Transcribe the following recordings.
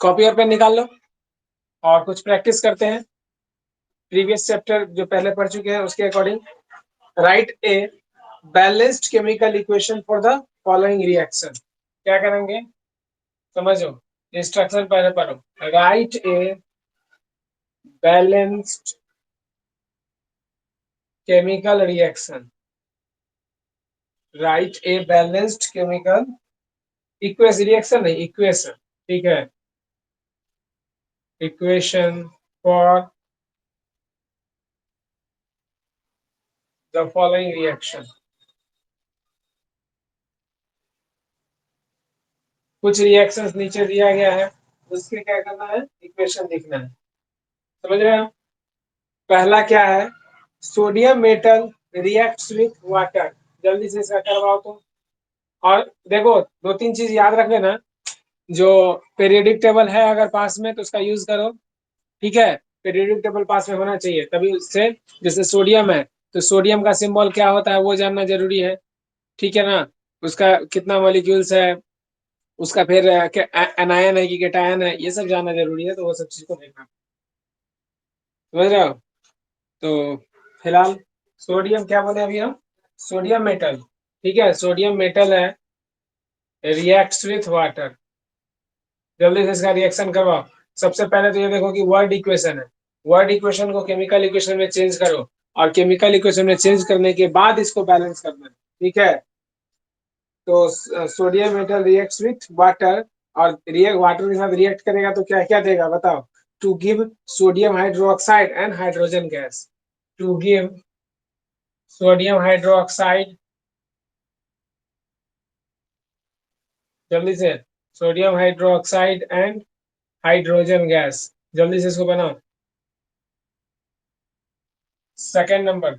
Copy और pen निकाल लो और कुछ प्रैक्टिस करते हैं। प्रीवियस चैप्टर जो पहले पढ़ चुके हैं उसके according right a balanced chemical equation for the following reaction. क्या करेंगे समझो, इंस्ट्रक्शन पहले पढ़ो। Right a balanced chemical reaction, right a balanced chemical equation, reaction नहीं इक्वेशन, ठीक है, equation for the following reaction. कुछ रिएक्शंस नीचे दिया गया है, उसके क्या करना है, इक्वेशन लिखना है। समझ रहे हो? पहला क्या है, sodium metal reacts with water. जल्दी से इसका करवाओ तो। और देखो दो तीन चीज याद रख लेना, जो पीरियोडिक टेबल है अगर पास में तो उसका यूज करो, ठीक है। पीरियोडिक टेबल पास में होना चाहिए तभी उससे, जैसे सोडियम है तो सोडियम का सिंबल क्या होता है वो जानना जरूरी है, ठीक है ना। उसका कितना मॉलिक्यूल्स है, उसका फिर एनायन है कि कैटायन है, ये सब जानना जरूरी है, तो वो सब चीज को देखना। समझ रहे हो? तो फिलहाल सोडियम क्या बोले अभी हम, सोडियम मेटल, ठीक है, सोडियम मेटल है, रिएक्ट्स विथ वाटर। जल्दी से इसका रिएक्शन करवाओ। सबसे पहले तो ये देखो कि वर्ड इक्वेशन है, वर्ड इक्वेशन को केमिकल इक्वेशन में चेंज करो, और केमिकल इक्वेशन में चेंज करने के बाद इसको बैलेंस करना है, ठीक है। तो sodium metal reacts with water, और रिएक्ट वाटर के साथ रिएक्ट करेगा तो क्या क्या देगा बताओ, to give sodium hydroxide and hydrogen gas, to give sodium hydroxide, जल्दी से, sodium hydroxide and hydrogen gas. जल्दी से इसको बनाओ। Second number,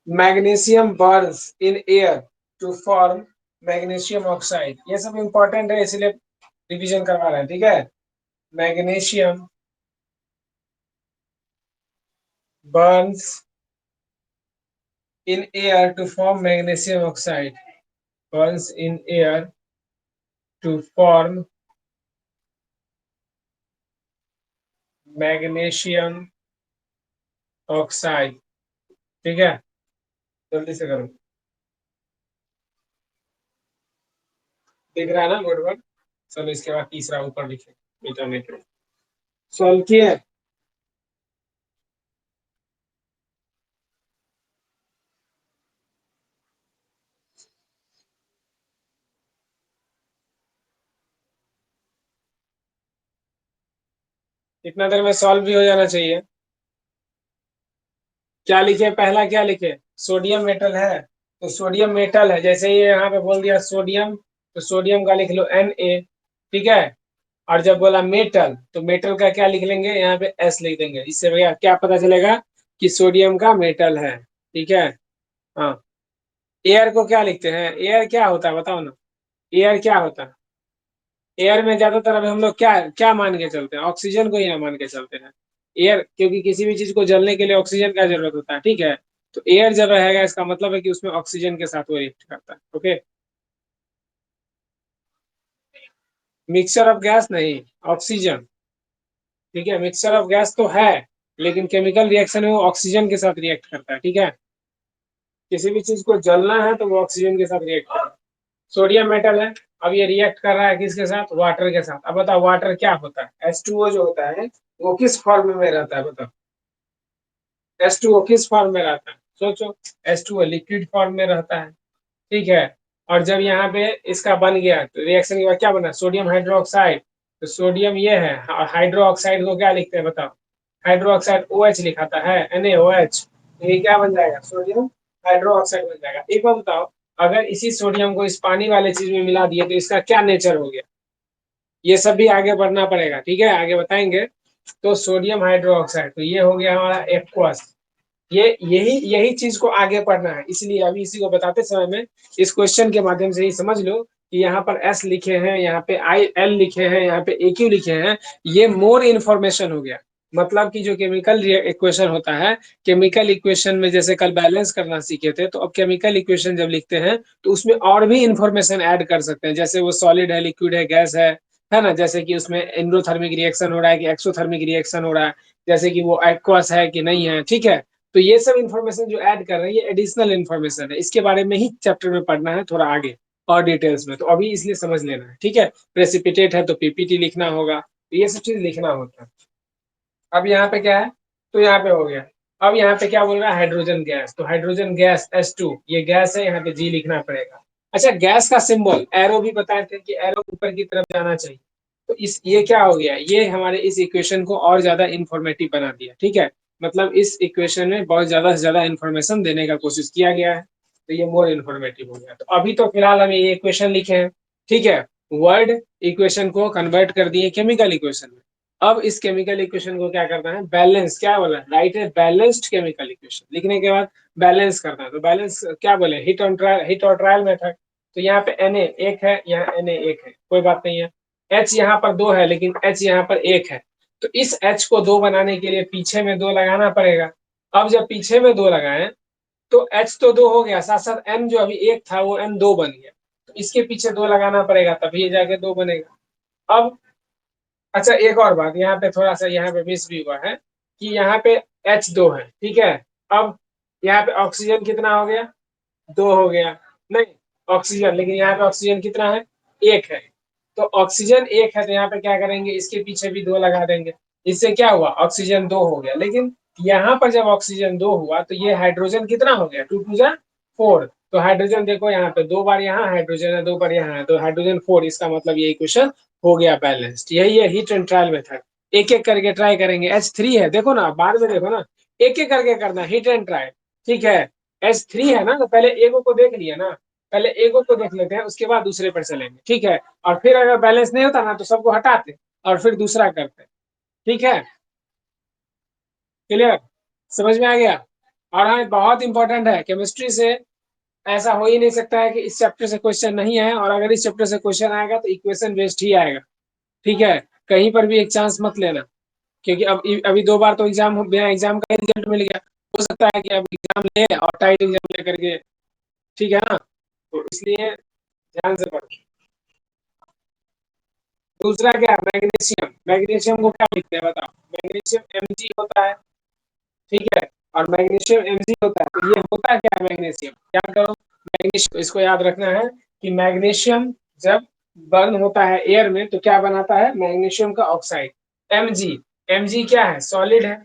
magnesium burns in air to form magnesium oxide. ये सब इंपॉर्टेंट है इसलिए रिवीजन करवा रहे हैं, ठीक है। Magnesium Burns in air to form magnesium oxide, burns in air to form magnesium oxide, ठीक है। जल्दी से करो, दिख रहा है ना बोर्ड पर। चलो इसके बाद तीसरा ऊपर लिखे, इंटरनेट में सॉल्व किए। इतना देर में सॉल्व भी हो जाना चाहिए। क्या लिखे, पहला क्या लिखे, सोडियम मेटल है, तो सोडियम मेटल है, जैसे ये यहाँ पे बोल दिया सोडियम, तो सोडियम का लिख लो Na, ठीक है। और जब बोला मेटल तो मेटल का क्या लिख लेंगे, यहाँ पे S लिख देंगे, इससे भैया क्या पता चलेगा कि सोडियम का मेटल है, ठीक है। हाँ, एयर को क्या लिखते हैं, एयर क्या होता है बताओ ना, एयर क्या होता है। एयर में ज्यादातर अभी हम लोग क्या क्या मान के चलते हैं, ऑक्सीजन को ही ना मान के चलते हैं। एयर, क्योंकि किसी भी चीज को जलने के लिए ऑक्सीजन का जरूरत होता है, ठीक है। तो एयर जब रहेगा इसका मतलब है कि उसमें ऑक्सीजन के साथ वो रिएक्ट करता है, ओके। मिक्सचर ऑफ गैस नहीं, ऑक्सीजन, ठीक है। मिक्सचर ऑफ गैस तो है, लेकिन केमिकल रिएक्शन में वो ऑक्सीजन के साथ रिएक्ट करता है, ठीक है। किसी भी चीज को जलना है तो वो ऑक्सीजन के साथ रिएक्ट करता है। सोडियम मेटल है, अब ये रिएक्ट कर रहा है किसके साथ, वाटर के साथ। अब बताओ वाटर क्या होता है, H2O जो होता है वो किस फॉर्म में रहता है बताओ, H2O किस फॉर्म में रहता है सोचो, H2O लिक्विड फॉर्म में रहता है, ठीक है। और जब यहाँ पे इसका बन गया तो रिएक्शन के बाद क्या बना, सोडियम हाइड्रोक्साइड, तो सोडियम ये है, और हाइड्रो ऑक्साइड को क्या लिखते हैं बताओ, हाइड्रो ऑक्साइड OH लिखाता है, NaOH, तो ये क्या बन जाएगा, सोडियम हाइड्रो ऑक्साइड बन जाएगा। एक बार बताओ, अगर इसी सोडियम को इस पानी वाले चीज में मिला दिए तो इसका क्या नेचर हो गया, ये सब भी आगे बढ़ना पड़ेगा, ठीक है, आगे बताएंगे। तो सोडियम हाइड्रो ऑक्साइड, तो ये हो गया हमारा एक्वस। ये यही यही चीज को आगे पढ़ना है, इसलिए अभी इसी को बताते समय में इस क्वेश्चन के माध्यम से ही समझ लो कि यहाँ पर S लिखे हैं, यहाँ पे IL लिखे हैं, यहाँ पे AQ लिखे हैं, ये मोर इन्फॉर्मेशन हो गया, मतलब कि जो केमिकल इक्वेशन होता है, केमिकल इक्वेशन में जैसे कल बैलेंस करना सीखे थे, तो अब केमिकल इक्वेशन जब लिखते हैं तो उसमें और भी इंफॉर्मेशन ऐड कर सकते हैं, जैसे वो सॉलिड है, लिक्विड है, गैस है ना, जैसे कि उसमें एंडोथर्मिक रिएक्शन हो रहा है कि एक्सोथर्मिक रिएक्शन हो रहा है, जैसे कि वो एक्वस है कि नहीं है, ठीक है। तो ये सब इन्फॉर्मेशन जो ऐड कर रहे हैं ये एडिशनल इन्फॉर्मेशन है, इसके बारे में ही चैप्टर में पढ़ना है थोड़ा आगे और डिटेल्स में, तो अभी इसलिए समझ लेना है, ठीक है। प्रेसिपिटेट है तो पीपीटी लिखना होगा, तो ये सब चीज लिखना होता है। अब यहाँ पे क्या है, तो यहाँ पे हो गया। अब यहाँ पे क्या बोल रहा है, हाइड्रोजन गैस, तो हाइड्रोजन गैस H2 ये गैस है, यहाँ पे जी लिखना पड़ेगा। अच्छा, गैस का सिंबल एरो भी बताए थे कि एरो ऊपर की तरफ जाना चाहिए, तो इस ये क्या हो गया, ये हमारे इस इक्वेशन को और ज्यादा इंफॉर्मेटिव बना दिया, ठीक है। मतलब इस इक्वेशन में बहुत ज्यादा से ज्यादा इंफॉर्मेशन देने का कोशिश किया गया है, तो ये मोर इन्फॉर्मेटिव हो गया। तो अभी तो फिलहाल हम ये इक्वेशन लिखे हैं, ठीक है। वर्ड इक्वेशन को कन्वर्ट कर दिए केमिकल इक्वेशन में। अब इस केमिकल इक्वेशन को क्या करना है, बैलेंस, क्या बोला, राइट है बैलेंस्ड केमिकल इक्वेशन लिखने के बाद बैलेंस करना है। तो बैलेंस क्या बोले, हिट ऑन ट्रायल, हिट और ट्रायल मेथड। तो यहाँ पे Na एक है, यहाँ Na एक है, कोई बात नहीं है। H यहाँ पर दो है लेकिन H यहाँ पर एक है, तो इस H को दो बनाने के लिए पीछे में दो लगाना पड़ेगा। अब जब पीछे में दो लगाए तो H तो दो हो गया, साथ साथ M जो अभी एक था वो M दो बन गया, तो इसके पीछे दो लगाना पड़ेगा तभी ये जाके दो बनेगा। अब अच्छा, एक और बात यहाँ पे थोड़ा सा यहाँ पे मिस भी हुआ है कि यहाँ पे H2 है, ठीक है। अब यहाँ पे ऑक्सीजन कितना हो गया, दो हो गया, नहीं ऑक्सीजन, लेकिन यहाँ पे ऑक्सीजन कितना है, एक है। तो ऑक्सीजन एक है तो यहाँ पे क्या करेंगे, इसके पीछे भी दो लगा देंगे, इससे क्या हुआ, ऑक्सीजन दो हो गया। लेकिन यहाँ पर जब ऑक्सीजन दो हुआ तो ये हाइड्रोजन कितना हो गया, टू टू जा फोर। तो हाइड्रोजन देखो यहाँ पे दो बार यहाँ हाइड्रोजन है, दो बार यहाँ है, तो हाइड्रोजन फोर, इसका मतलब ये इक्वेशन हो गया बैलेंस्ड। यही है हीट एंड ट्रायल मेथड। एक एक करके ट्राई करेंगे। H3 है, देखो ना बाद में देखो ना, एक एक करके करना हीट एंड ट्रायल, ठीक है। H3 है ना, तो पहले एगो को देख लिया ना, पहले एगो को देख लेते हैं उसके बाद दूसरे पर चलेंगे, ठीक है। और फिर अगर बैलेंस नहीं होता ना तो सबको हटाते और फिर दूसरा करते, ठीक है। क्लियर, समझ में आ गया। और हाँ, बहुत इंपॉर्टेंट है केमिस्ट्री से, ऐसा हो ही नहीं सकता है कि इस चैप्टर से क्वेश्चन नहीं है, और अगर इस चैप्टर से क्वेश्चन आएगा तो इक्वेशन बेस्ड ही आएगा, ठीक है। कहीं पर भी एक चांस मत लेना, क्योंकि अब अभी दो बार तो एग्जाम, बिना एग्जाम का रिजल्ट मिल गया, हो सकता है कि अब एग्जाम ले और टाइट एग्जाम ले करके, ठीक है ना, तो इसलिए ध्यान से पढ़ो। दूसरा क्या है, मैग्नीशियम, मैग्नीशियम को क्या लिखते हैं बताओ, मैग्नीशियम Mg होता है, ठीक है। और मैग्नीशियम Mg होता है, तो ये होता क्या है मैग्नीशियम, क्या करो, मैग्नीशियम इसको याद रखना है कि मैग्नीशियम जब बर्न होता है एयर में तो क्या बनाता है, मैग्नीशियम का ऑक्साइड Mg। Mg क्या है, सॉलिड है,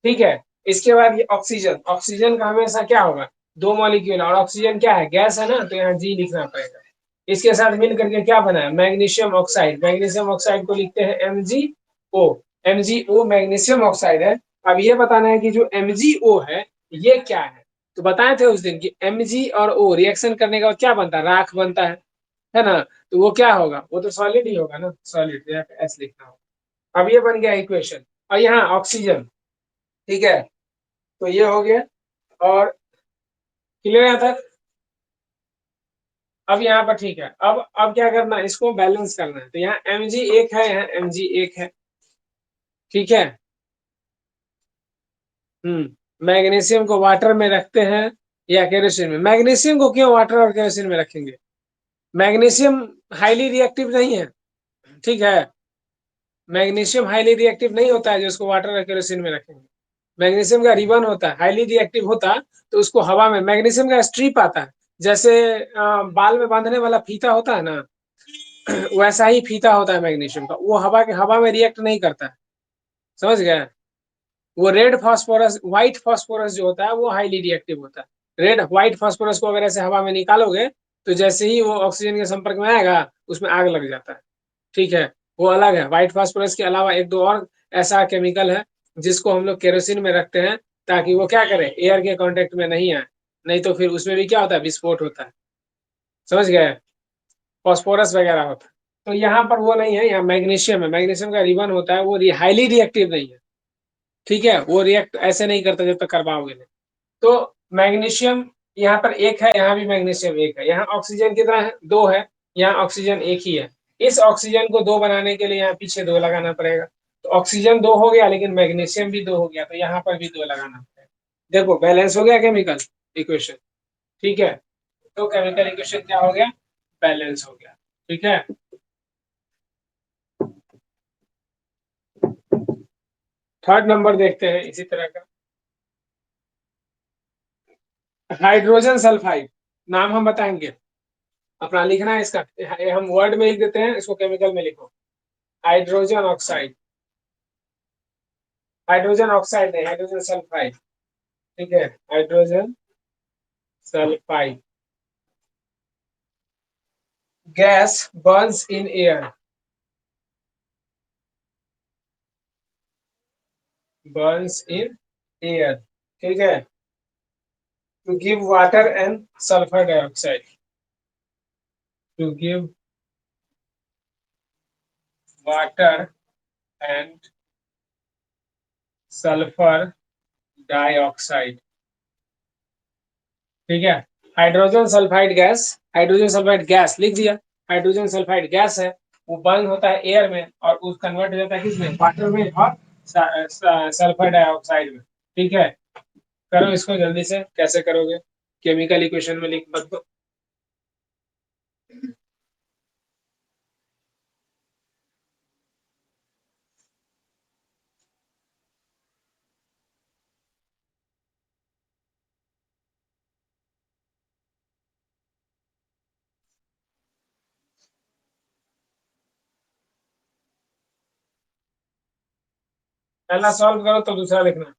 ठीक है। इसके बाद ये ऑक्सीजन, ऑक्सीजन का हमेशा क्या होगा, दो मॉलिक्यूल, और ऑक्सीजन क्या है, गैस है ना, तो यहाँ जी लिखना पड़ेगा। इसके साथ मिल करके क्या बना है, मैग्नीशियम ऑक्साइड, मैग्नीशियम ऑक्साइड को लिखते हैं MgO। MgO मैग्नीशियम ऑक्साइड है। अब ये बताना है कि जो MgO है ये क्या है, तो बताए थे उस दिन कि Mg और O रिएक्शन करने के बाद क्या बनता है, राख बनता है ना, तो वो क्या होगा, वो तो सॉलिड ही होगा ना, सॉलिड, यहाँ पे S लिखना होगा। अब ये बन गया इक्वेशन, और यहाँ ऑक्सीजन, ठीक है, तो ये हो गया। और क्लियर यहाँ तक। अब यहाँ पर ठीक है, अब क्या करना है, इसको बैलेंस करना है, तो यहाँ Mg एक है, यहाँ Mg एक है, ठीक है। मैग्नीशियम को वाटर में रखते हैं या केरोसिन में, मैग्नीशियम को क्यों वाटर और केरोसिन में रखेंगे, मैग्नीशियम हाईली रिएक्टिव नहीं है, ठीक है। मैग्नीशियम हाईली रिएक्टिव नहीं होता है जो उसको वाटर और केरोसिन में रखेंगे। मैग्नीशियम का रिबन होता है, हाईली रिएक्टिव होता तो उसको हवा में, मैग्नीशियम का स्ट्रिप आता है, जैसे बाल में बांधने वाला फीता होता है ना, वैसा ही फीता होता है मैग्नीशियम का, वो हवा में रिएक्ट नहीं करता है, समझ गए। वो रेड फास्फोरस, व्हाइट फास्फोरस जो होता है वो हाईली रिएक्टिव होता है। रेड व्हाइट फास्फोरस को अगर ऐसे हवा में निकालोगे तो जैसे ही वो ऑक्सीजन के संपर्क में आएगा उसमें आग लग जाता है, ठीक है। वो अलग है, व्हाइट फास्फोरस के अलावा एक दो और ऐसा केमिकल है जिसको हम लोग केरोसिन में रखते हैं, ताकि वो क्या करे, एयर के कांटेक्ट में नहीं आए, नहीं तो फिर उसमें भी क्या होता है, विस्फोट होता है, समझ गए, फॉस्फोरस वगैरह होता है। तो यहाँ पर वो नहीं है, यहाँ मैग्नीशियम है, मैग्नीशियम का रिबन होता है, वो हाईली रिएक्टिव नहीं है, ठीक है। वो रिएक्ट ऐसे नहीं करता जब तक करवाओगे नहीं। तो मैग्नीशियम यहाँ पर एक है, यहाँ भी मैग्नीशियम एक है, यहाँ ऑक्सीजन कितना है, दो है, यहाँ ऑक्सीजन एक ही है। इस ऑक्सीजन को दो बनाने के लिए यहाँ पीछे दो लगाना पड़ेगा, तो तो ऑक्सीजन 2 हो गया, लेकिन मैग्नीशियम भी 2 हो गया, तो यहाँ पर भी 2 लगाना है। देखो बैलेंस हो गया केमिकल इक्वेशन, ठीक है। तो केमिकल इक्वेशन क्या हो गया, बैलेंस हो गया, ठीक है। थर्ड नंबर देखते हैं इसी तरह का, हाइड्रोजन सल्फाइड। नाम हम बताएंगे, अपना लिखना है इसका, हम वर्ड में लिख देते हैं, इसको केमिकल में लिखो। हाइड्रोजन ऑक्साइड, हाइड्रोजन ऑक्साइड नहीं, हाइड्रोजन सल्फाइड, ठीक है। Hydrogen sulphide gas burns in air, burns in air, ठीक है, to give water and sulphur dioxide, to give water and sulphur dioxide, ठीक है। Hydrogen sulphide gas, hydrogen sulphide gas लिख दिया, hydrogen sulphide gas है, वो बर्न होता है एयर में और उस कन्वर्ट हो जाता है किसमें, वाटर में और सल्फर डाइऑक्साइड में, ठीक है। करो इसको जल्दी से, कैसे करोगे, केमिकल इक्वेशन में लिख मत दो। पहला सॉल्व करो तो दूसरा लिखना।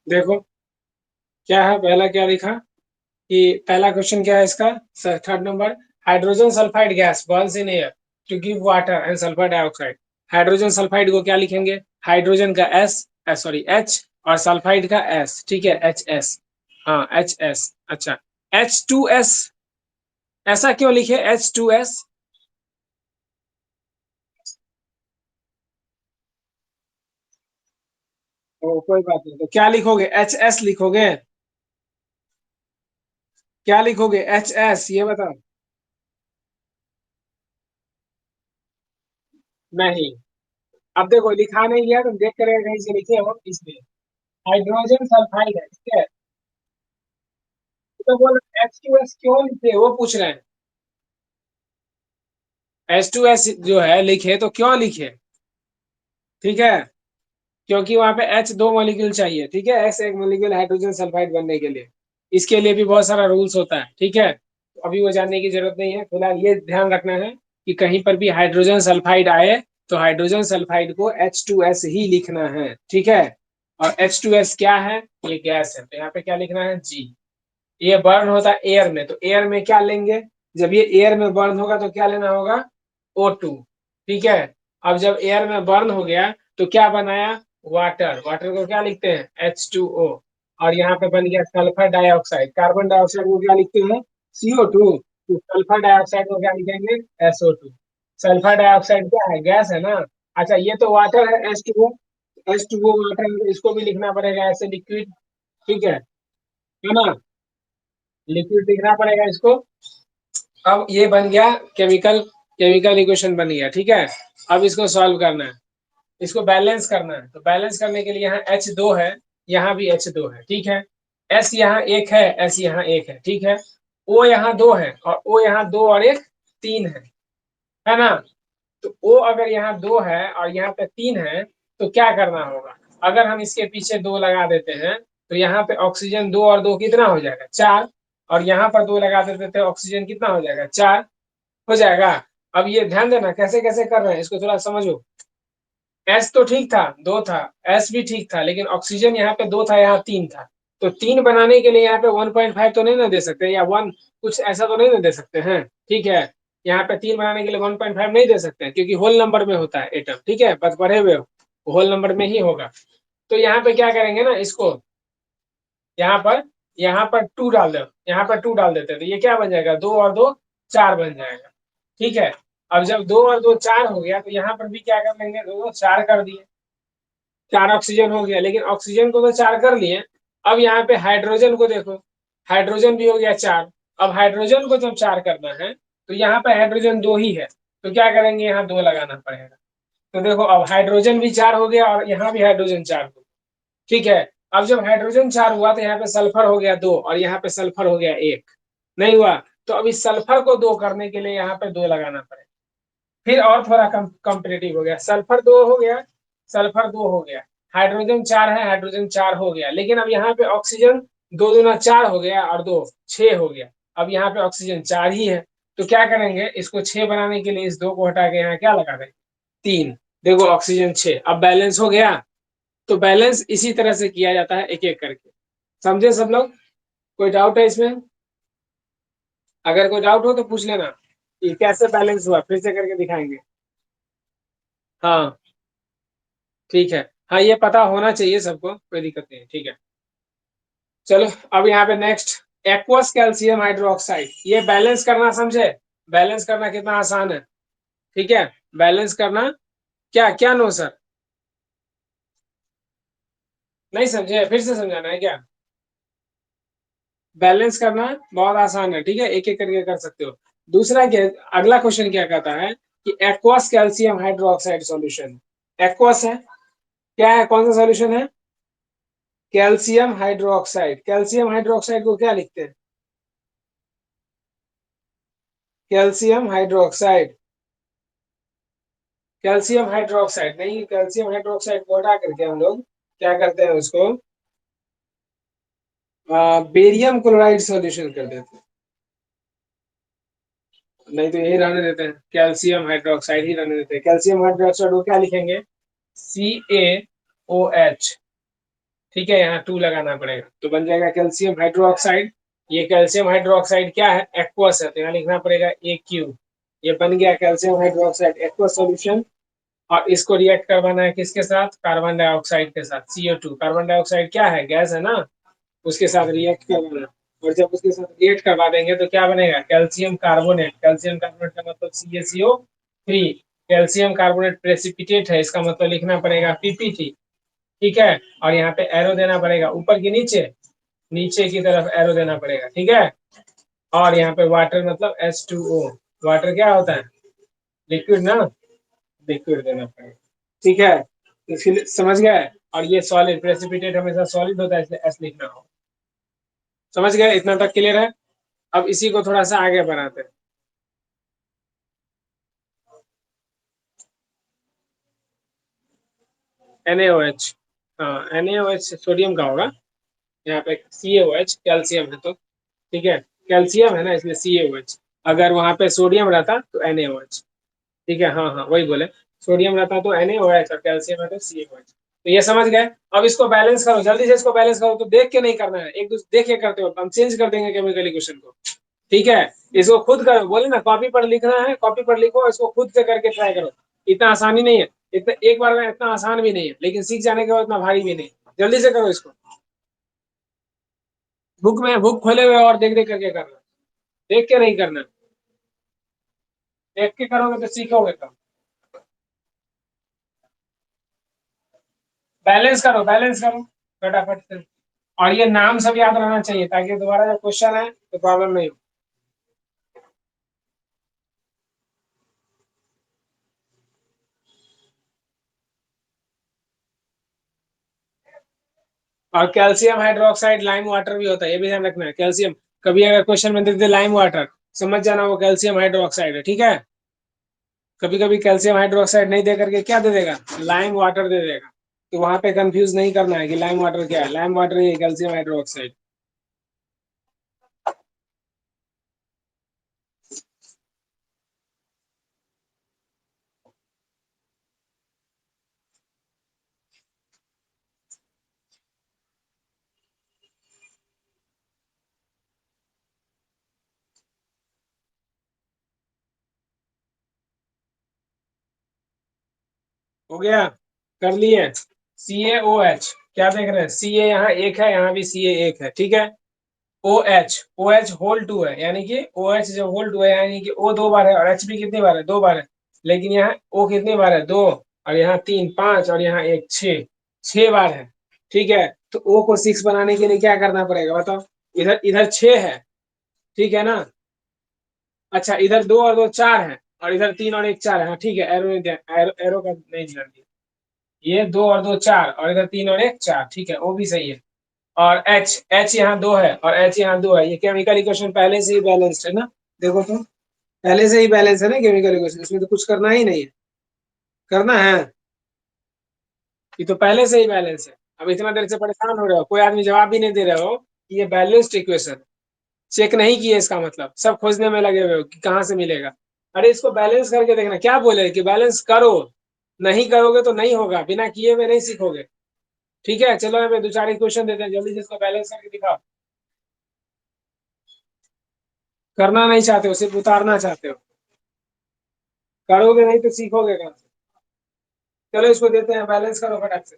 देखो क्या है, पहला क्या लिखा कि पहला क्वेश्चन क्या है इसका, third number, hydrogen sulphide gas burns in air to give water and sulphur dioxide. Hydrogen sulphide को क्या लिखेंगे, हाइड्रोजन का एस, सॉरी एच, और सल्फाइड का एस, ठीक है, एच एस, हाँ एच एस, अच्छा। एच टू एस, ऐसा क्यों लिखे एच टू एस, ओ कोई बात नहीं, तो क्या लिखोगे, एच एस लिखोगे, क्या लिखोगे एच एस, ये बताओ। नहीं, अब देखो लिखा नहीं गया, तुम देख कर कहीं से लिखे हो इसलिए। हाइड्रोजन सल्फाइड है, ठीक है, तो बोल एच टू एस क्यों लिखे, वो पूछ रहे हैं। एच टू एस जो है लिखे तो क्यों लिखे, ठीक है, क्योंकि वहां पे एच दो मॉलिक्यूल चाहिए, ठीक है, एस एक मॉलिक्यूल हाइड्रोजन सल्फाइड बनने के लिए, इसके लिए भी बहुत सारा रूल्स होता है, ठीक है। तो अभी वो जानने की जरूरत नहीं है, फिलहाल ये ध्यान रखना है कि कहीं पर भी हाइड्रोजन सल्फाइड आए तो हाइड्रोजन सल्फाइड को एच टू एस ही लिखना है, ठीक है। और एच टू एस क्या है, ये गैस है, तो यहाँ पे क्या लिखना है, जी। ये बर्न होता है एयर में, तो एयर में क्या लेंगे, जब ये एयर में बर्न होगा तो क्या लेना होगा, O2, ठीक है। अब जब एयर में बर्न हो गया तो क्या बनाया, वाटर, वाटर को क्या लिखते हैं, H2O, और यहाँ पे बन गया सल्फर डाइऑक्साइड, कार्बन डाइऑक्साइड को क्या लिखते हैं, CO2, तो सल्फर डाइऑक्साइड को क्या लिखेंगे, SO2। सल्फर डाइऑक्साइड क्या है, गैस है ना। अच्छा ये तो वाटर है, H2O वाटर, इसको भी लिखना पड़ेगा ऐसे लिक्विड, ठीक है ना, लिक्विड लिखना पड़ेगा इसको। अब ये बन गया केमिकल, केमिकल इक्वेशन बन गया, ठीक है। अब इसको सॉल्व करना है, इसको बैलेंस करना है, तो बैलेंस करने के लिए यहाँ H2 है, यहाँ भी H2 है, ठीक है। S यहाँ एक है, S यहाँ एक है, ठीक है। O यहाँ 2 है और O यहाँ 2 और एक 3 है ना। तो O अगर यहाँ 2 है और यहाँ पे 3 है तो क्या करना होगा, अगर हम इसके पीछे 2 लगा देते हैं तो यहाँ पे ऑक्सीजन 2 और 2 कितना हो जाएगा 4, और यहाँ पर 2 लगा देते थे ऑक्सीजन कितना हो जाएगा 4 हो जाएगा। अब ये ध्यान देना कैसे कैसे कर रहे हैं इसको थोड़ा समझो। एस तो ठीक था 2 था, एस भी ठीक था, लेकिन ऑक्सीजन यहाँ पे 2 था यहाँ 3 था। तो 3 बनाने के लिए यहाँ पे 1.5 तो नहीं ना दे सकते, या 1 कुछ ऐसा तो नहीं ना दे सकते हैं, ठीक है। यहाँ पे 3 बनाने के लिए 1.5 नहीं दे सकते हैं क्योंकि होल नंबर में होता है एटम, ठीक है, बस पढ़े हुए हो होल नंबर में ही होगा। तो यहाँ पे क्या करेंगे ना, इसको यहाँ पर टू डाल दो, यहाँ पर 2 डाल देते हैं तो ये क्या बन जाएगा 2 और 2 4 बन जाएगा, ठीक है। अब जब 2 और 2 4 हो गया तो यहाँ पर भी क्या कर लेंगे 2 4 कर दिए, 4 ऑक्सीजन हो गया, लेकिन ऑक्सीजन को तो 4 कर लिए। अब यहाँ पे हाइड्रोजन को देखो, हाइड्रोजन भी हो गया 4। अब हाइड्रोजन को जब 4 करना है तो यहाँ पे हाइड्रोजन 2 ही है, तो क्या करेंगे यहाँ 2 लगाना पड़ेगा। तो देखो अब हाइड्रोजन भी 4 हो गया और यहाँ भी हाइड्रोजन 4 हो गया, ठीक है। अब जब हाइड्रोजन 4 हुआ तो यहाँ पे सल्फर हो गया 2 और यहाँ पे सल्फर हो गया 1, नहीं हुआ। तो अब इस सल्फर को 2 करने के लिए यहाँ पे 2 लगाना पड़ेगा। फिर और थोड़ा कम्पिटेटिव हो गया, सल्फर 2 हो गया, सल्फर 2 हो गया, हाइड्रोजन 4 है, हाइड्रोजन 4 हो गया, लेकिन अब यहाँ पे ऑक्सीजन 2 दूना 4 हो गया और 2 6 हो गया। अब यहाँ पे ऑक्सीजन 4 ही है, तो क्या करेंगे इसको 6 बनाने के लिए इस 2 को हटा के यहाँ क्या लगा देंगे 3। देखो ऑक्सीजन 6, अब बैलेंस हो गया। तो बैलेंस इसी तरह से किया जाता है एक एक करके, समझे सब लोग। कोई डाउट है इसमें, अगर कोई डाउट हो तो पूछ लेना कि कैसे बैलेंस हुआ, फिर से करके दिखाएंगे। हाँ ठीक है, हाँ ये पता होना चाहिए सबको, कोई दिक्कत नहीं है, ठीक है। चलो अब यहाँ पे नेक्स्ट, एक्वस कैल्शियम हाइड्रोक्साइड, ये बैलेंस करना समझे, बैलेंस करना कितना आसान है, ठीक है। बैलेंस करना, क्या क्या नो सर, नहीं समझे फिर से समझाना है क्या। बैलेंस करना बहुत आसान है, ठीक है, एक एक करके कर सकते हो। दूसरा क्या, अगला क्वेश्चन क्या कहता है कि aqueous calcium hydroxide solution, aqueous है क्या है, कौन सा सॉल्यूशन है, कैल्शियम हाइड्रोक्साइड। कैल्शियम हाइड्रोक्साइड को क्या लिखते हैं, कैल्शियम हाइड्रोक्साइड, कैल्शियम हाइड्रोक्साइड नहीं, कैल्शियम हाइड्रोक्साइड को हटा करके हम लोग क्या करते हैं उसको बेरियम क्लोराइड सॉल्यूशन कर देते हैं, नहीं तो यही रहने देते हैं, कैल्शियम हाइड्रोक्साइड ही रहने देते हैं। कैल्शियम हाइड्रोक्साइड को क्या लिखेंगे CaOH, ठीक है, यहाँ 2 लगाना पड़ेगा तो बन जाएगा कैल्शियम हाइड्रोक्साइड। ये कैल्शियम हाइड्रोक्साइड क्या है एक्वस है, तो यहाँ लिखना पड़ेगा AQ। ये बन गया कैल्शियम हाइड्रोक्साइड एक्वस सॉल्यूशन। और इसको रिएक्ट करवाना है किसके साथ, कार्बन डाइऑक्साइड के साथ, CO2। कार्बन डाइऑक्साइड क्या है, गैस है ना, उसके साथ रिएक्ट करवाना है। और जब उसके साथ रिएक्ट करवा देंगे तो क्या बनेगा कैल्शियम कार्बोनेट, कैल्शियम कार्बोनेट का मतलब CaCO3। कैल्शियम कार्बोनेट प्रेसिपिटेट है, इसका मतलब लिखना पड़ेगा PPT, ठीक है। और यहाँ पे एरो देना पड़ेगा ऊपर की नीचे, नीचे की तरफ एरो देना पड़ेगा, ठीक है। और यहाँ पे वाटर मतलब H2O, वाटर क्या होता है लिक्विड ना, लिक्विड देना पड़ेगा, ठीक है। इसलिए समझ गए। और ये सॉलिड, प्रेसिपिटेट हमेशा सॉलिड होता है इसलिए एस लिखना हो, समझ गए, इतना तक क्लियर है। अब इसी को थोड़ा सा आगे बढ़ाते हैं। NaOH, हाँ NaOH सोडियम का होगा, यहाँ पे CaOH कैल्शियम है तो, ठीक है, कैल्शियम है ना इसलिए CaOH। अगर वहां पे सोडियम रहता तो NaOH, ठीक है, हाँ हाँ वही बोले, सोडियम रहता तो NaOH और कैल्शियम है तो CaOH। तो ये समझ गए। अब इसको बैलेंस करो, जल्दी से इसको बैलेंस करो, तो देख के नहीं करना है, एक दूसरे देख के करते हो, हम चेंज कर देंगे केमिकल इक्वेशन को, ठीक है। इसको खुद करो, बोले ना कॉपी पर लिखना है, कॉपी पर लिखो, इसको खुद से करके ट्राई करो। इतना आसानी नहीं है, इतना एक बार में इतना आसान भी नहीं है, लेकिन सीख जाने के बाद इतना भारी भी नहीं। जल्दी से करो इसको, बुक में बुक खोले हुए और देख देख करके करना, देख के नहीं करना, देख के करोगे तो सीखोगे कम। बैलेंस करो, बैलेंस करो फटाफट से। और ये नाम सब याद रहना चाहिए ताकि दोबारा जब क्वेश्चन आए तो प्रॉब्लम नहीं हो। और कैल्शियम हाइड्रोक्साइड लाइम वाटर भी होता है, ये भी ध्यान रखना है। कैल्शियम कभी अगर क्वेश्चन में देते लाइम वाटर, समझ जाना वो कैल्शियम हाइड्रोक्साइड है, ठीक है। कभी कभी कैल्शियम हाइड्रोक्साइड नहीं दे करके क्या दे देगा, लाइम वाटर दे देगा। तो वहां पे कंफ्यूज नहीं करना है कि लाइम वाटर क्या है, लाइम वाटर ये कैल्शियम हाइड्रोक्साइड। हो गया, कर लिए। सी ए ओ एच, क्या देख रहे हैं, सी ए यहाँ एक है, यहाँ भी सी ए एक है, ठीक है। ओ एच होल टू है, यानी कि ओ एच जब होल टू है यानी कि ओ दो बार है और एच भी कितनी बार है, दो बार है। लेकिन यहाँ ओ कितनी बार है, दो, और यहाँ तीन, पांच, और यहाँ एक, छः, छः बार है, ठीक है। तो ओ को सिक्स बनाने के लिए क्या करना पड़ेगा बताओ, इधर इधर छः है, ठीक है ना। अच्छा, इधर दो और दो चार है, और इधर तीन और एक चार है, हाँ ठीक है, एरो एरो का नहीं ध्यान दिया। ये दो और दो चार, और इधर तीन और एक चार, ठीक है, वो भी सही है। और एच एच यहाँ दो है और एच यहाँ दो है, ये केमिकल इक्वेशन पहले से ही बैलेंस्ड है ना। देखो तो, पहले से ही बैलेंस है ना केमिकल इक्वेशन, इसमें तो कुछ करना ही नहीं है। करना है, ये तो पहले से ही बैलेंस है। अब इतना देर से परेशान हो रहे हो, कोई आदमी जवाब भी नहीं दे रहे हो कि ये बैलेंस्ड इक्वेशन, चेक नहीं किए, इसका मतलब सब खोजने में लगे हुए हो कि कहाँ से मिलेगा। अरे इसको बैलेंस करके देखना, क्या बोले कि बैलेंस करो, नहीं करोगे तो नहीं होगा, बिना किए हुए नहीं सीखोगे। ठीक है, चलो हमें दो चार क्वेश्चन देते हैं, जल्दी से इसको बैलेंस करके दिखाओ। करना नहीं चाहते हो, सिर्फ उतारना चाहते हो, करोगे नहीं तो सीखोगे कहाँ से। चलो इसको देते हैं, बैलेंस करो फटाक से।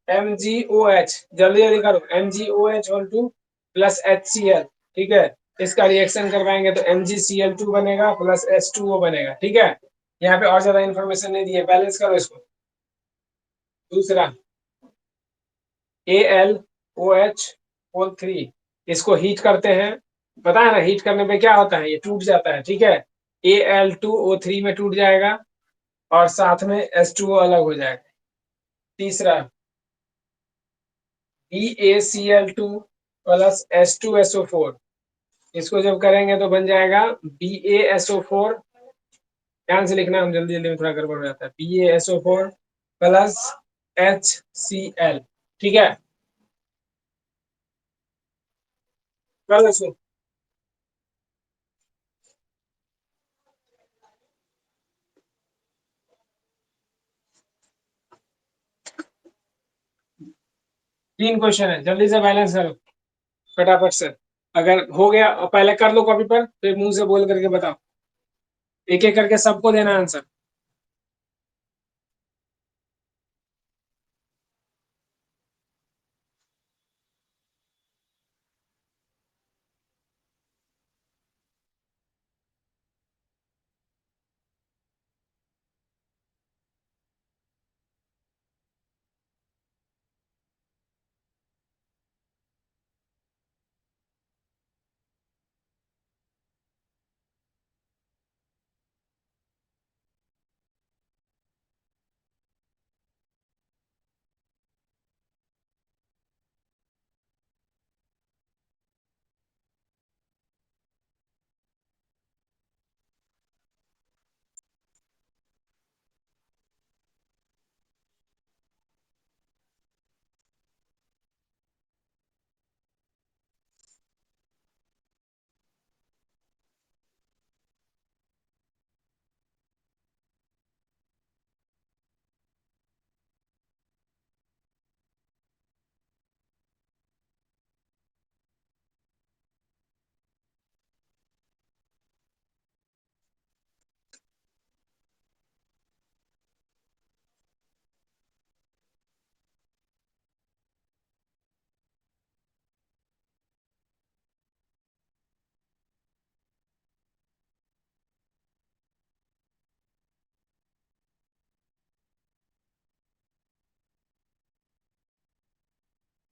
एम जी ओ एच, जल्दी जल्दी करो, M G O H whole two plus H C L, ठीक है। इसका रिएक्शन करवाएंगे तो M G C L two बनेगा प्लस एच टू ओ बनेगा, ठीक है। यहाँ पे और ज्यादा इन्फॉर्मेशन नहीं दी है, बैलेंस करो इसको। दूसरा, A L O H whole three, इसको हीट करते हैं, पता है ना, हीट करने पे क्या होता है, ये टूट जाता है, ठीक है। A L two O three में टूट जाएगा, और साथ में एस टू ओ अलग हो जाएगा। तीसरा, B A C L two plus S two S O four, इसको जब करेंगे तो बन जाएगा B A S O four, ध्यान से लिखना, हम जल्दी जल्दी में थोड़ा गड़बड़ हो जाता है, B A S O four plus H C L, ठीक है। कर इसको। तीन क्वेश्चन है, जल्दी से बैलेंस करो फटाफट से। अगर हो गया पहले कर लो कॉपी पर, फिर मुंह से बोल करके बताओ, एक एक करके सबको देना आंसर।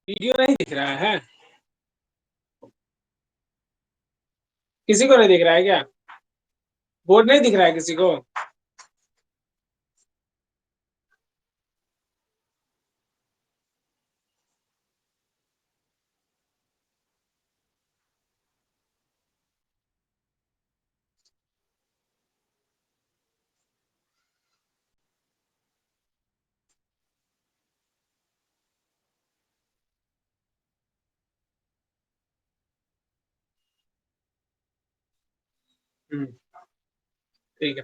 वीडियो नहीं दिख रहा है, किसी को नहीं दिख रहा है क्या, बोर्ड नहीं दिख रहा है किसी को। ठीक है।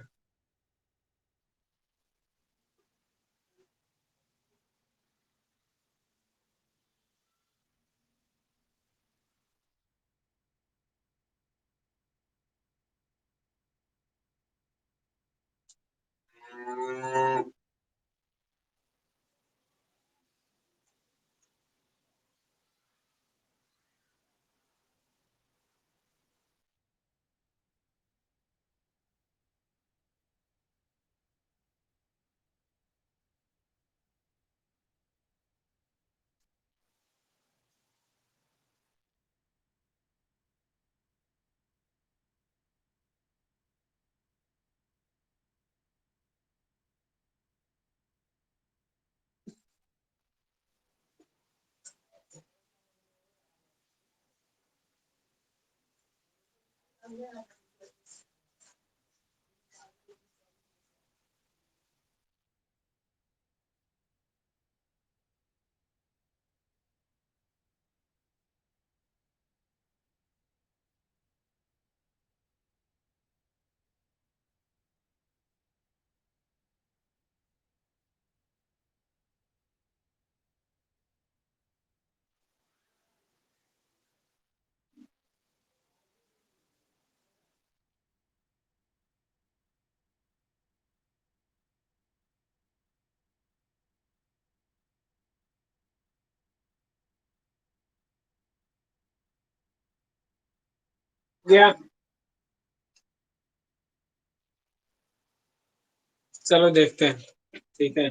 गया। चलो देखते हैं। ठीक है,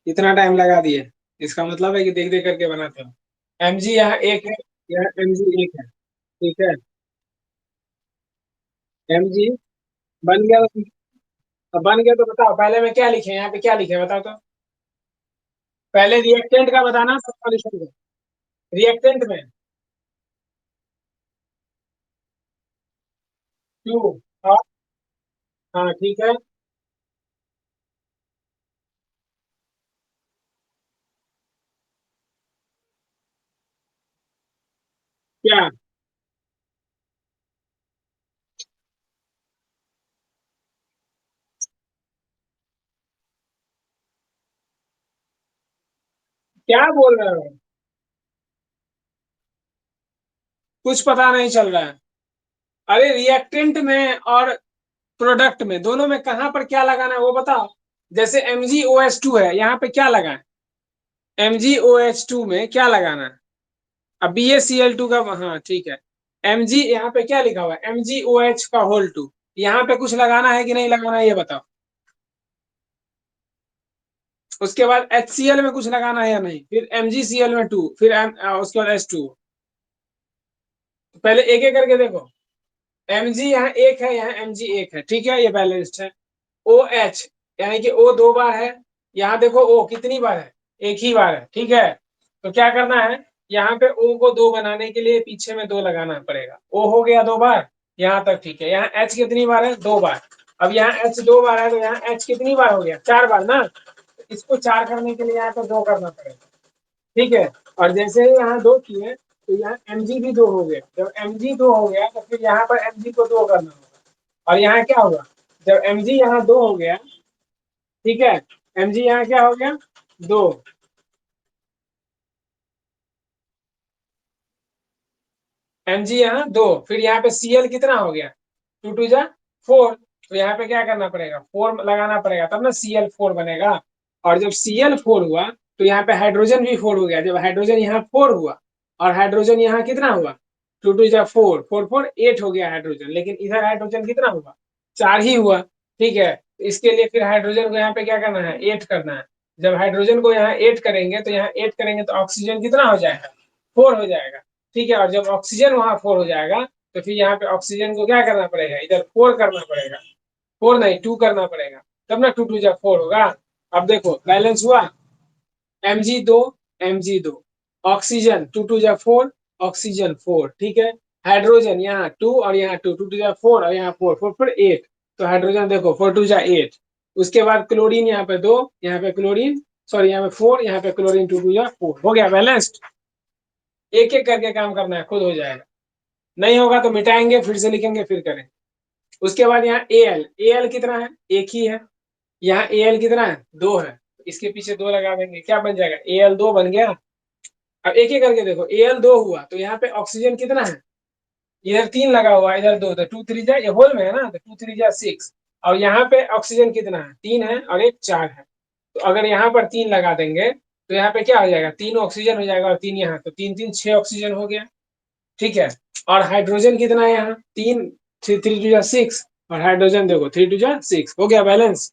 इतना टाइम लगा दिए, इसका मतलब है कि देख देख करके बनाते हो। एम जी यहाँ एक है, यहाँ एम जी एक है। ठीक है, एम जी बन गया तो, अब बन गया तो बताओ पहले में क्या लिखे, यहाँ पे क्या लिखे बताओ तो। पहले रिएक्टेंट का बताना, सॉल्यूशन का। रिएक्टेंट में टू, और हाँ ठीक है। क्या क्या बोल रहे हो, कुछ पता नहीं चल रहा है। अरे रिएक्टेंट में और प्रोडक्ट में, दोनों में कहाँ पर क्या लगाना है वो बताओ। जैसे MgOH2 है, यहाँ पे क्या लगा है? MgOH2 में क्या लगाना है? अब BaCl2 का, हाँ ठीक है। Mg यहाँ पे क्या लिखा हुआ है? MgOH का होल टू। यहाँ पे कुछ लगाना है कि नहीं लगाना है ये बताओ। उसके बाद HCl में कुछ लगाना है या नहीं, फिर MgCl में टू, फिर उसके बाद H2। पहले एक एक करके देखो। Mg यहाँ एक है, यहाँ Mg एक है, ठीक है, ये बैलेंस्ड है। OH यानी कि O दो बार है। यहाँ देखो O कितनी बार है, एक ही बार है, ठीक है। तो क्या करना है, यहाँ पे O को दो बनाने के लिए पीछे में दो लगाना पड़ेगा। O हो गया दो बार, यहाँ तक ठीक है। यहाँ H कितनी बार है, दो बार। अब यहाँ H दो बार है, तो यहाँ H कितनी बार हो गया, चार बार ना। तो इसको चार करने के लिए यहाँ पे दो करना पड़ेगा, ठीक है। और जैसे ही यहाँ दो किए, तो यहाँ Mg भी दो हो गया। जब Mg दो हो गया तो फिर यहाँ पर Mg को दो करना होगा। और यहाँ क्या होगा, जब Mg यहाँ दो हो गया, ठीक है, Mg यहाँ क्या हो गया, दो। Mg यहाँ दो, फिर यहाँ पे Cl कितना हो गया, टू टू जा फोर। तो यहाँ पे क्या करना पड़ेगा, फोर लगाना पड़ेगा, तब ना Cl4 बनेगा। और जब Cl4 हुआ, तो यहाँ पे हाइड्रोजन भी फोर हो गया। जब हाइड्रोजन यहाँ फोर हुआ, और हाइड्रोजन यहाँ कितना हुआ, टू टू जा फोर, फोर फोर एट हो गया हाइड्रोजन। लेकिन इधर हाइड्रोजन कितना हुआ, चार ही हुआ, ठीक है। तो इसके लिए फिर हाइड्रोजन को यहाँ पे क्या करना है, एट करना है। जब हाइड्रोजन को यहाँ एट करेंगे, तो यहाँ एट करेंगे तो ऑक्सीजन कितना हो जाएगा, फोर हो जाएगा, ठीक है। और जब ऑक्सीजन वहां फोर हो जाएगा, तो फिर यहाँ पे ऑक्सीजन को क्या करना पड़ेगा, इधर फोर करना पड़ेगा। फोर नहीं, टू करना पड़ेगा, तब ना टू टू जब फोर होगा। अब देखो बैलेंस हुआ, Mg2, Mg2, oxygen two two जा फोर, ऑक्सीजन फोर, ठीक है। हाइड्रोजन यहाँ टू और यहाँ टू, टू टू जा फोर और यहाँ फोर, फोर फोर एट। तो हाइड्रोजन देखो फोर टू जा एट। उसके बाद क्लोरीन यहाँ पे दो, यहाँ पे क्लोरीन, सॉरी यहाँ पे फोर, यहाँ पे क्लोरीन टू टू जा फोर, हो गया बैलेंस्ड। एक एक करके काम करना है, खुद हो जाएगा। नहीं होगा तो मिटाएंगे, फिर से लिखेंगे, फिर करें। उसके बाद यहाँ एल, एल कितना है, एक ही है। यहाँ एल कितना है, दो है, इसके पीछे दो लगा देंगे, क्या बन जाएगा, एल दो बन गया। अब एक एक करके देखो, एल दो हुआ तो यहाँ पे ऑक्सीजन कितना है, इधर तीन लगा हुआ है, इधर दो, तो टू थ्री जा, ये होल में है ना, तो टू थ्री जा सिक्स। और यहाँ पे ऑक्सीजन कितना है, तीन है और एक चार है। तो अगर यहाँ पर तीन लगा देंगे तो यहाँ पे क्या हो जाएगा, तीन ऑक्सीजन हो जाएगा और तीन यहाँ, तो तीन तीन छह ऑक्सीजन हो गया। ठीक है। और हाइड्रोजन कितना है यहाँ, तीन, थ्री थ्री टू जा सिक्स, और हाइड्रोजन देखो थ्री टू जा सिक्स, हो गया बैलेंस।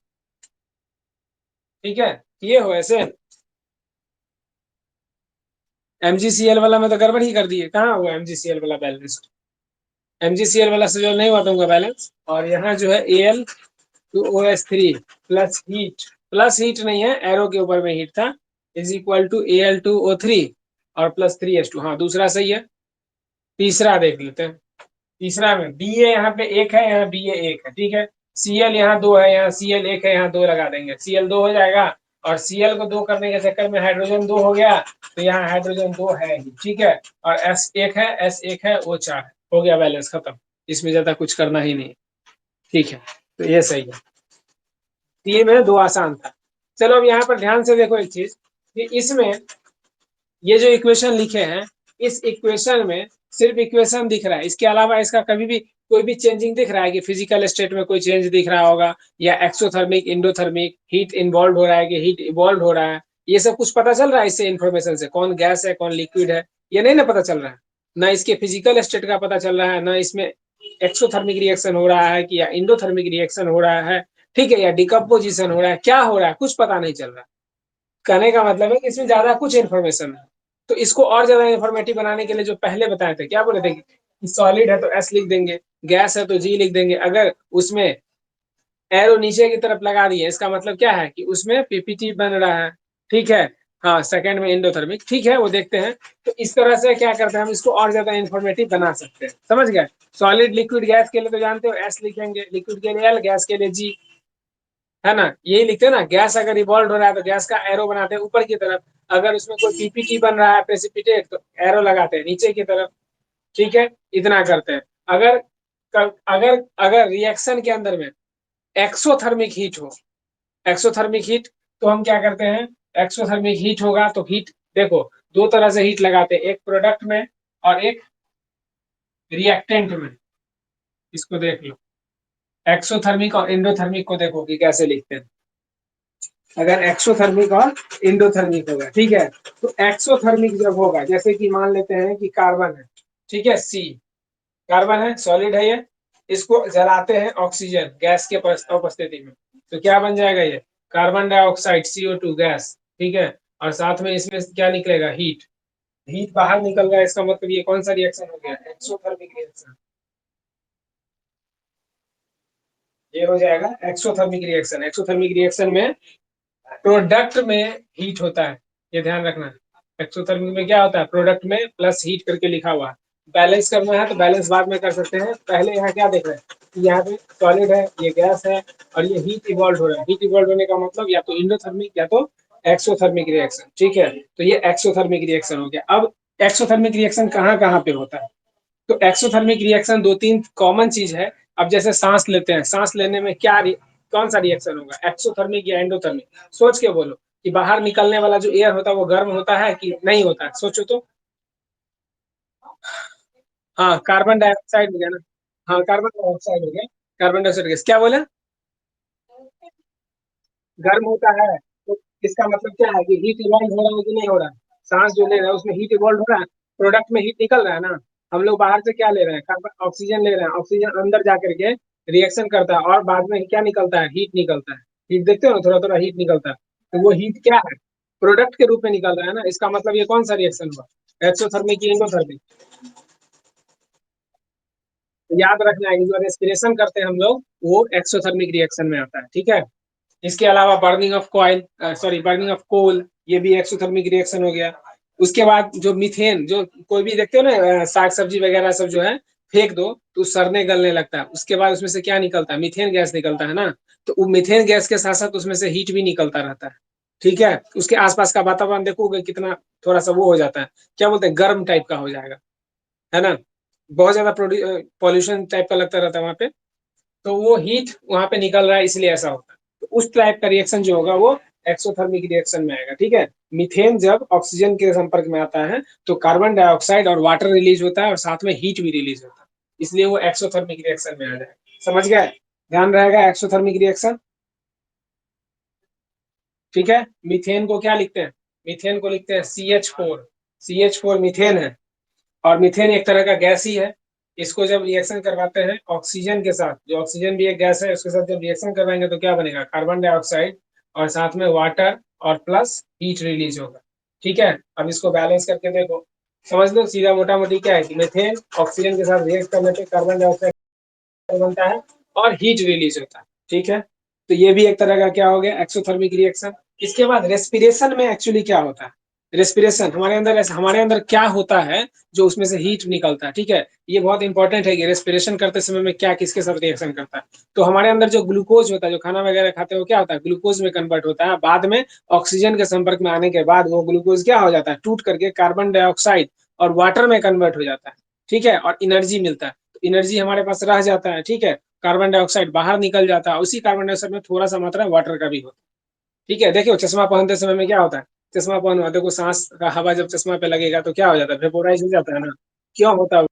ठीक है, ये हो ऐसे। एमजीसीएल वाला में तो गड़बड़ ही कर दिए, कहाँ हुआ एमजीसीएल वाला बैलेंस, एमजीसीएल वाला से जो नहीं हुआ तुमका बैलेंस। और यहाँ जो है L two O S three plus heat, plus heat नहीं है, एरो के ऊपर में हीट था, is equal to L two O three और प्लस थ्री एस टू, हाँ दूसरा सही है। तीसरा देख लेते हैं। तीसरा में बी ए यहाँ पे एक है, यहाँ बी ए एक है, ठीक है। सी एल यहाँ दो है, यहाँ सी एल एक है, यहाँ दो लगा देंगे, सी एल दो हो जाएगा। और सी एल को दो करने के चक्कर में हाइड्रोजन दो हो गया, तो यहाँ हाइड्रोजन दो है ही, ठीक है। और एस एक है, एस एक है, ओ चार है, हो गया बैलेंस खत्म। इसमें ज्यादा कुछ करना ही नहीं। ठीक है, तो ये सही है। तीन में दो आसान था। चलो अब यहाँ पर ध्यान से देखो एक चीज, कि इसमें ये जो इक्वेशन लिखे हैं, इस इक्वेशन में सिर्फ इक्वेशन दिख रहा है, इसके अलावा इसका कभी भी कोई भी चेंजिंग दिख रहा है कि फिजिकल स्टेट में कोई चेंज दिख रहा होगा, या एक्सोथर्मिक, इंडोथर्मिक, हीट इन्वॉल्व हो रहा है कि हीट इवॉल्व हो रहा है, ये सब कुछ पता चल रहा है इससे, इन्फॉर्मेशन से, कौन गैस है कौन लिक्विड है, ये नहीं ना पता चल रहा है। ना इसके फिजिकल स्टेट का पता चल रहा है, ना इसमें एक्सोथर्मिक रिएक्शन हो रहा है कि या इंडोथर्मिक रिएक्शन हो रहा है, ठीक है, या डिकम्पोजिशन हो रहा है, क्या हो रहा है कुछ पता नहीं चल रहा। कहने का मतलब है कि इसमें ज्यादा कुछ इन्फॉर्मेशन है। तो इसको और ज्यादा इन्फॉर्मेटिव बनाने के लिए जो पहले बताए थे, क्या बोले थे कि सॉलिड है तो एस लिख देंगे, गैस है तो जी लिख देंगे, अगर उसमें एरो नीचे की तरफ लगा दिए, इसका मतलब क्या है कि उसमें पीपीटी बन रहा है। ठीक है। हाँ, सेकंड में इंडोथर्मिक, ठीक है, वो देखते हैं। तो इस तरह से क्या करते हैं हम, इसको और ज्यादा इन्फॉर्मेटिव बना सकते हैं, समझ गए। सॉलिड लिक्विड गैस के लिए तो जानते हो एस लिखेंगे, लिक्विड के लिए एल, गैस के लिए जी, है ना, यही लिखते हैं ना। गैस अगर इवॉल्व हो रहा है तो गैस का एरो बनाते हैं ऊपर की तरफ, अगर उसमें कोई पीपीटी बन रहा है प्रेसिपिटेट, तो एरो लगाते हैं नीचे की तरफ। ठीक है, इतना करते हैं। अगर अगर अगर रिएक्शन के अंदर में एक्सोथर्मिक हीट हो, एक्सोथर्मिक हीट, तो हम क्या करते हैं, एक्सोथर्मिक हीट होगा तो हीट, देखो दो तरह से हीट लगाते हैं, एक प्रोडक्ट में और एक रिएक्टेंट में। इसको देख लो, एक्सोथर्मिक और इंडोथर्मिक को देखो कि कैसे लिखते हैं। अगर एक्सोथर्मिक और इंडोथर्मिक होगा, ठीक है, तो एक्सोथर्मिक जब होगा, जैसे कि मान लेते हैं कि कार्बन है, ठीक है, सी, कार्बन है, सॉलिड है ये, इसको जलाते हैं ऑक्सीजन गैस के उपस्थिति में, तो क्या बन जाएगा ये, कार्बन डाइऑक्साइड, CO2 गैस, ठीक है। और साथ में इसमें क्या निकलेगा, हीट, हीट बाहर निकल रहा है, इसका मतलब ये कौन सा रिएक्शन हो गया, एक्सोथर्मिक रिएक्शन। ये हो जाएगा एक्सोथर्मिक रिएक्शन। एक्सोथर्मिक रिएक्शन में प्रोडक्ट में हीट होता है, ये ध्यान रखना। एक्सोथर्मिक में क्या होता है, प्रोडक्ट में प्लस हीट करके लिखा हुआ है। बैलेंस करना है तो बैलेंस बाद में कर सकते हैं, पहले यहाँ क्या देख रहे हैं कि यहाँ पे सॉलिड है, ये गैस है, और ये हीट इवॉल्व हो रहा है। हीट इवॉल्व होने का मतलब या तो इंडोथर्मिक या तो एक्सोथर्मिक रिएक्शन, ठीक है। तो ये एक्सोथर्मिक रिएक्शन हो गया। अब एक्सोथर्मिक रिएक्शन कहाँ कहाँ पे होता है, तो एक्सोथर्मिक रिएक्शन दो तीन कॉमन चीज है। अब जैसे सांस लेते हैं, सांस लेने में कौन सा रिएक्शन होगा, एक्सोथर्मिक या एंडोथर्मिक, सोच के बोलो कि बाहर निकलने वाला जो एयर होता है वो गर्म होता है कि नहीं होता है, सोचो तो। हाँ, कार्बन डाइऑक्साइड हो गया ना, हाँ कार्बन डाइऑक्साइड हो गया, कार्बन डाइऑक्साइड गैस, क्या बोले, गर्म होता है। तो इसका मतलब क्या है कि हीट इवॉल्व हो रहा है कि नहीं हो रहा है, सांस जो ले रहा है उसमें हीट इवॉल्व हो रहा है, प्रोडक्ट में हीट निकल रहा है ना। हम लोग बाहर से क्या ले रहे हैं, कार्बन ऑक्सीजन ले रहे हैं, ऑक्सीजन अंदर जाकर के रिएक्शन करता है और बाद में क्या निकलता है, हीट निकलता है। हीट देखते हो ना, थोड़ा थोड़ा हीट निकलता है, तो वो हीट क्या है, प्रोडक्ट के रूप में निकल रहा है ना। इसका मतलब ये कौन सा रिएक्शन हुआ, एक्सोथर्मिक की एंडोथर्मिक। तो याद रखना है, जो रेस्पिरेशन करते हैं हम लोग वो एक्सोथर्मिक रिएक्शन में आता है, ठीक है। इसके अलावा burning of coil, sorry burning of coal, ये भी एक्सोथर्मिक रिएक्शन हो गया। उसके बाद जो मीथेन, जो कोई भी देखते हो ना, साग सब्जी वगैरह सब जो है फेंक दो तो सड़ने गलने लगता है, उसके बाद उसमें से क्या निकलता है, मीथेन गैस निकलता है ना। तो वो मीथेन गैस के साथ साथ उसमें से हीट भी निकलता रहता है, ठीक है। उसके आसपास का वातावरण देखोगे कितना थोड़ा सा वो हो जाता है, क्या बोलते हैं, गर्म टाइप का हो जाएगा, है ना। बहुत ज्यादा पॉल्यूशन टाइप का लगता रहता है वहां पे, तो वो हीट वहां पे निकल रहा है, इसलिए ऐसा होता है। तो उस टाइप का रिएक्शन जो होगा वो एक्सोथर्मिक रिएक्शन में आएगा, ठीक है। मीथेन जब ऑक्सीजन के संपर्क में आता है तो कार्बन डाइऑक्साइड और वाटर रिलीज होता है और साथ में हीट भी रिलीज होता है, इसलिए वो एक्सोथर्मिक रिएक्शन में आ जाएगा। समझ गए? ध्यान रहेगा एक्सोथर्मिक रिएक्शन, ठीक है। मीथेन को क्या लिखते हैं? मीथेन को लिखते हैं CH4। CH4 मीथेन है, और मीथेन एक तरह का गैस ही है। इसको जब रिएक्शन करवाते हैं ऑक्सीजन के साथ, जो ऑक्सीजन भी एक गैस है, उसके साथ जब रिएक्शन करवाएंगे तो क्या बनेगा? कार्बन डाइऑक्साइड और साथ में वाटर और प्लस हीट रिलीज होगा, ठीक है। अब इसको बैलेंस करके देखो, समझ लो सीधा मोटा मोटी क्या है कि मीथेन ऑक्सीजन के साथ रिएक्ट करने पे कार्बन डाइऑक्साइड बनता है और हीट रिलीज होता है, ठीक है। तो ये भी एक तरह का क्या हो गया? Exothermic reaction. इसके बाद रेस्पिरेशन में एक्चुअली क्या होता है? रेस्पिरेशन हमारे अंदर क्या होता है जो उसमें से हीट निकलता है, ठीक है। ये बहुत इंपॉर्टेंट है कि रेस्पिरेशन करते समय में क्या किसके साथ रिएक्शन करता है। तो हमारे अंदर जो ग्लूकोज होता है, जो खाना वगैरह खाते हैं, वो क्या होता है? ग्लूकोज में कन्वर्ट होता है। बाद में ऑक्सीजन के संपर्क में आने के बाद वो ग्लूकोज क्या हो जाता है? टूट करके कार्बन डाइऑक्साइड और वाटर में कन्वर्ट हो जाता है, ठीक है, और एनर्जी मिलता है। एनर्जी हमारे पास रह जाता है, ठीक है। कार्बन डाइऑक्साइड बाहर निकल जाता है, उसी कार्बन डाइऑक्साइड में थोड़ा सा मात्रा वाटर का भी होता है, ठीक है। देखियो चश्मा पहनते समय में क्या होता है? चश्मा पहन, देखो सांस का हवा जब चश्मा पे लगेगा तो क्या हो जाता है? वेपोराइज हो जाता है ना। क्यों होता है?